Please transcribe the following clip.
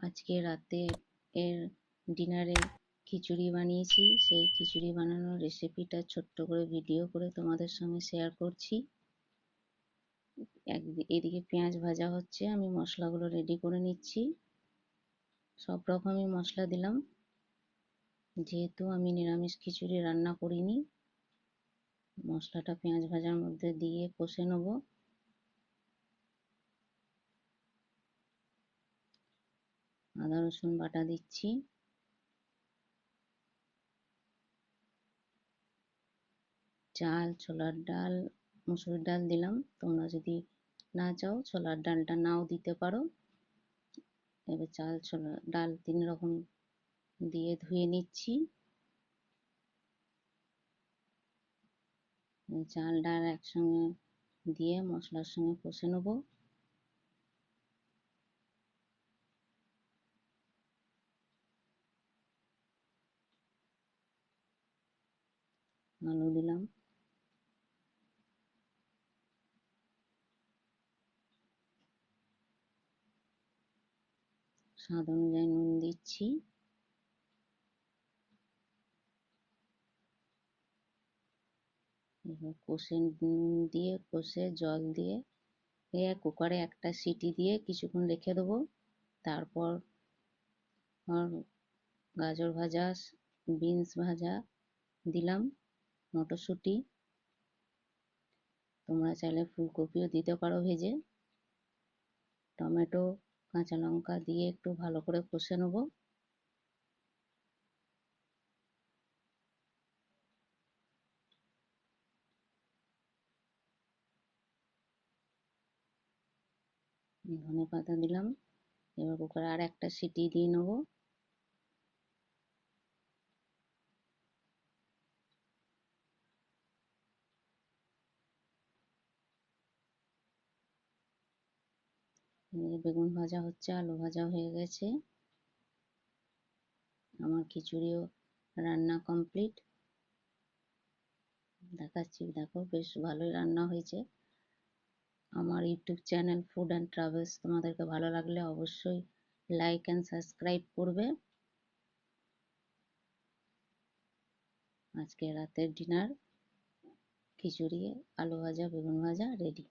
আজকে রাতে এর ডিনারে খিচুড়ি বানিয়েছি। সেই খিচুড়ি বানানোর রেসিপিটা ছোট্ট করে ভিডিও করে তোমাদের সঙ্গে শেয়ার করছি। এদিকে পেঁয়াজ ভাজা হচ্ছে, আমি মশলাগুলো রেডি করে নিচ্ছি। সব রকমই মশলা দিলাম, যেহেতু আমি নিরামিষ খিচুড়ি রান্না করিনি। মশলাটা পেঁয়াজ ভাজার মধ্যে দিয়ে কষে নেব। আদা রসুন বাটা দিচ্ছি, চাল, ছোলার ডাল, মুসুর ডাল দিলাম। তোমরা যদি না চাও ছোলার ডালটা নাও দিতে পারো। এবার চাল, ছোলার ডাল 3 রকম দিয়ে ধুয়ে নিচ্ছি। চাল ডাল একসঙ্গে দিয়ে মশলার সঙ্গে কষে নেব। আলু দিলাম, স্বাদ অনুযায়ী নুন দিচ্ছি। এবার কষে নুন দিয়ে কষে জল দিয়ে কুকারে একটা সিটি দিয়ে কিছুক্ষণ রেখে দেবো। তারপর গাজর ভাজা, বিনস ভাজা দিলাম, মটরশুঁটি। তোমরা চাইলে ফুলকপিও দিতে পারো ভেজে। টমেটো, কাঁচা লঙ্কা দিয়ে একটু ভালো করে কষে নেব। ধনে পাতা দিলাম। এবার কুকারে আর একটা সিটি দিয়ে নেব। বেগুন ভাজা হচ্ছে, আলু ভাজা হয়ে গেছে। আমার খিচুড়িও রান্না কমপ্লিট। দেখাচ্ছি, দেখো বেশ ভালোই রান্না হয়েছে। আমার YouTube channel food and travels তোমাদেরকে ভালো লাগলে অবশ্যই লাইক অ্যান্ড সাবস্ক্রাইব করবে। আজকে রাতের ডিনার খিচুড়ি, আলু ভাজা, বেগুন ভাজা রেডি।